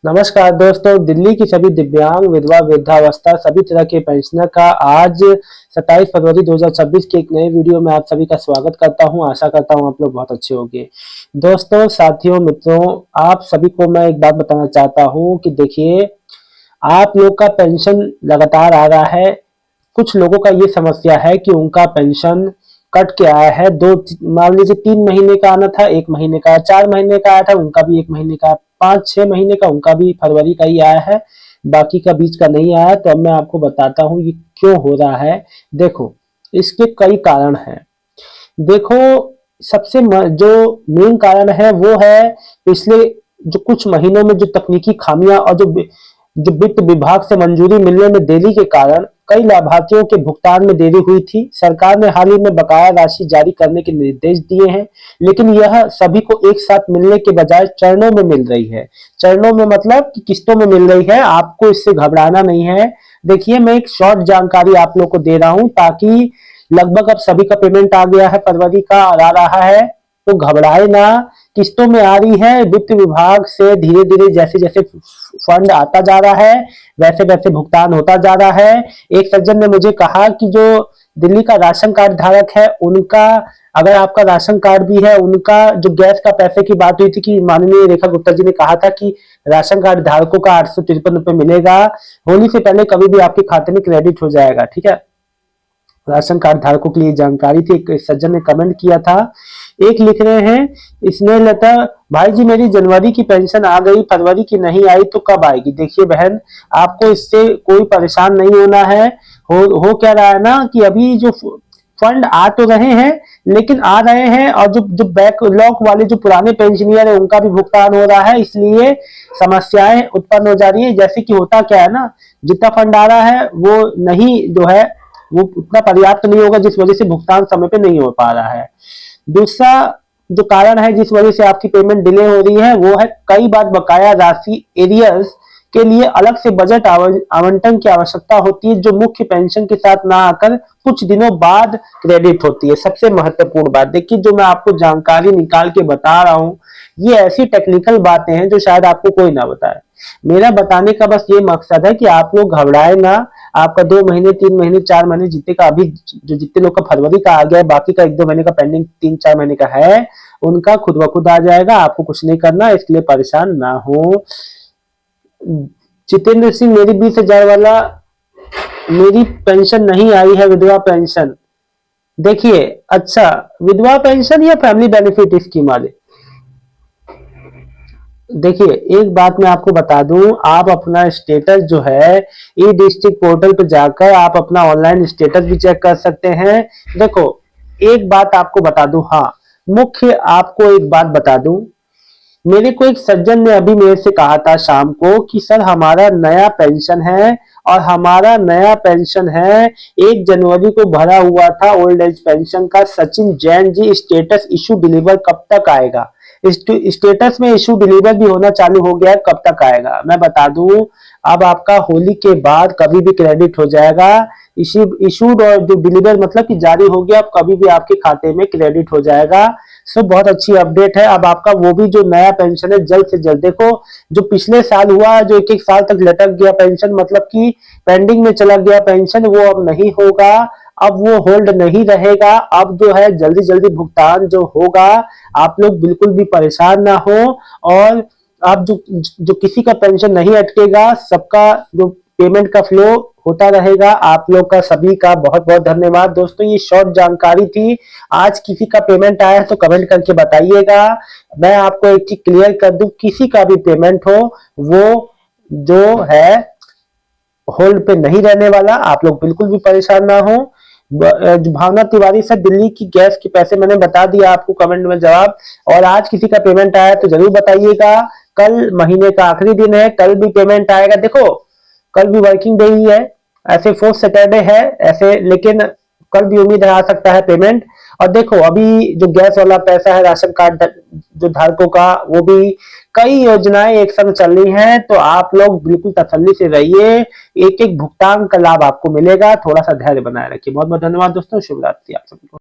नमस्कार दोस्तों, दिल्ली की सभी दिव्यांग, विधवा, वृद्धावस्था सभी तरह के पेंशनर का आज 27 फरवरी 2026 की एक नई वीडियो में आप सभी का स्वागत करता हूं। आशा करता हूं आप लोग बहुत अच्छे होंगे। दोस्तों, साथियों, मित्रों, आप सभी को मैं एक बात बताना चाहता हूं कि देखिए, आप लोग का पेंशन लगातार आ रहा है। कुछ लोगों का ये समस्या है कि उनका पेंशन कट के आया है। मान लीजिए 3 महीने का आना था, 1 महीने का, 4 महीने का आया था, उनका भी 1 महीने का, 5-6 महीने का, उनका भी फरवरी का ही आया है, बाकी का बीच का नहीं आया। तो अब मैं आपको बताता हूँ ये क्यों हो रहा है। देखो, इसके कई कारण हैं। देखो, जो मेन कारण है वो है पिछले जो कुछ महीनों में जो तकनीकी खामियां और जो वित्त विभाग से मंजूरी मिलने में देरी के कारण कई लाभार्थियों के भुगतान में देरी हुई थी। सरकार ने हाल ही में बकाया राशि जारी करने के निर्देश दिए हैं, लेकिन यह सभी को एक साथ मिलने के बजाय चरणों में मिल रही है। चरणों में मतलब कि किस्तों में मिल रही है। आपको इससे घबराना नहीं है। देखिए, मैं एक शॉर्ट जानकारी आप लोग को दे रहा हूं ताकि लगभग अब सभी का पेमेंट आ गया है, फरवरी का आ रहा है, तो घबराए ना। किस्तों में आ रही है। वित्त विभाग से धीरे धीरे जैसे जैसे फंड आता जा रहा है वैसे वैसे भुगतान होता जा रहा है। एक सज्जन ने मुझे कहा कि जो दिल्ली का राशन कार्ड धारक है उनका, अगर आपका राशन कार्ड भी है, उनका जो गैस का पैसे की बात हुई थी कि माननीय रेखा गुप्ता जी ने कहा था कि राशन कार्ड धारकों का 853 रुपए मिलेगा, होली से पहले कभी भी आपके खाते में क्रेडिट हो जाएगा। ठीक है, राशन कार्ड धारकों के लिए जानकारी थी। एक सज्जन ने कमेंट किया था। एक लिख रहे हैं स्नेह लता, भाई जी मेरी जनवरी की पेंशन आ गई, फरवरी की नहीं आई तो कब आएगी। देखिए बहन, आपको इससे कोई परेशान नहीं होना है। हो क्या रहा है ना कि अभी जो फंड आ तो रहे हैं, लेकिन आ रहे हैं और जो जो बैकलॉग वाले जो पुराने पेंशनियर है उनका भी भुगतान हो रहा है, इसलिए समस्याएं उत्पन्न हो जा रही है। जैसे कि होता क्या है ना, जितना फंड आ रहा है वो नहीं जो है वो उतना पर्याप्त नहीं होगा, जिस वजह से भुगतान समय पे नहीं हो पा रहा है। दूसरा जो कारण है जिस वजह से आपकी पेमेंट डिले हो रही है वो है कई बार बकाया राशि एरियर्स के लिए अलग से बजट आवंटन की आवश्यकता होती है, जो मुख्य पेंशन के साथ ना आकर कुछ दिनों बाद क्रेडिट होती है। सबसे महत्वपूर्ण बात देखिए, जो मैं आपको जानकारी निकाल के बता रहा हूं, ये ऐसी टेक्निकल बातें हैं जो शायद आपको कोई ना बताए। मेरा बताने का बस ये मकसद है कि आप लोग घबराए ना। आपका 2 महीने, 3 महीने, 4 महीने जितने का अभी जो जितने लोग का फरवरी का आ गया है, बाकी का 1-2 महीने का पेंडिंग 3-4 महीने का है, उनका खुद ब खुद आ जाएगा। आपको कुछ नहीं करना, इसके लिए परेशान ना हो। जितेंद्र सिंह, मेरी 20,000 वाला मेरी पेंशन नहीं आई है, विधवा पेंशन। देखिए, अच्छा, विधवा पेंशन या फैमिली बेनिफिट स्कीम वाले, देखिए एक बात मैं आपको बता दूं, आप अपना स्टेटस जो है ई डिस्ट्रिक्ट पोर्टल पे जाकर आप अपना ऑनलाइन स्टेटस भी चेक कर सकते हैं। देखो, एक बात आपको बता दूं, हाँ, मुख्य आपको एक बात बता दूं, मेरे को एक सज्जन ने अभी मेरे से कहा था शाम को कि सर हमारा नया पेंशन है और हमारा नया पेंशन है 1 जनवरी को भरा हुआ था ओल्ड एज पेंशन का। Sachin Jain ji, status issue deliver कब तक आएगा? स्टेटस में इशू डिलीवर भी होना चालू हो गया है, कब तक आएगा? मैं बता दूं, अब आपका होली के बाद कभी भी क्रेडिट हो जाएगा। इशूड और जो डिलीवर मतलब कि जारी हो गया, अब कभी भी आपके खाते में क्रेडिट हो जाएगा। सो बहुत अच्छी अपडेट है। अब आपका वो भी जो नया पेंशन है जल्द से जल्द, देखो जो पिछले साल हुआ, जो 1-1 साल तक लटक गया पेंशन, मतलब कि पेंडिंग में चला गया पेंशन, वो अब नहीं होगा। अब वो होल्ड नहीं रहेगा। अब जो है जल्दी जल्दी भुगतान जो होगा, आप लोग बिल्कुल भी परेशान ना हो। और आप जो किसी का पेंशन नहीं अटकेगा, सबका जो पेमेंट का फ्लो होता रहेगा। आप लोग का सभी का बहुत बहुत धन्यवाद। दोस्तों, ये शॉर्ट जानकारी थी। आज किसी का पेमेंट आया है तो कमेंट करके बताइएगा। मैं आपको एक चीज क्लियर कर दूं, किसी का भी पेमेंट हो वो जो है होल्ड पे नहीं रहने वाला। आप लोग बिल्कुल भी परेशान ना हो। भावना तिवारी सर, दिल्ली की गैस के पैसे मैंने बता दिया आपको कमेंट में जवाब। और आज किसी का पेमेंट आया तो जरूर बताइएगा। कल महीने का आखिरी दिन है, कल भी पेमेंट आएगा। देखो, कल भी वर्किंग डे ही है, ऐसे 4th सैटरडे है ऐसे, लेकिन कल भी उम्मीद है आ सकता है पेमेंट। और देखो, अभी जो गैस वाला पैसा है राशन कार्ड जो धारकों का, वो भी कई योजनाएं एक संग चल रही हैं, तो आप लोग बिल्कुल तसल्ली से रहिए। एक एक भुगतान का लाभ आपको मिलेगा। थोड़ा सा धैर्य बनाए रखिए। बहुत बहुत धन्यवाद दोस्तों। शुभ रात्रि आप सभी को।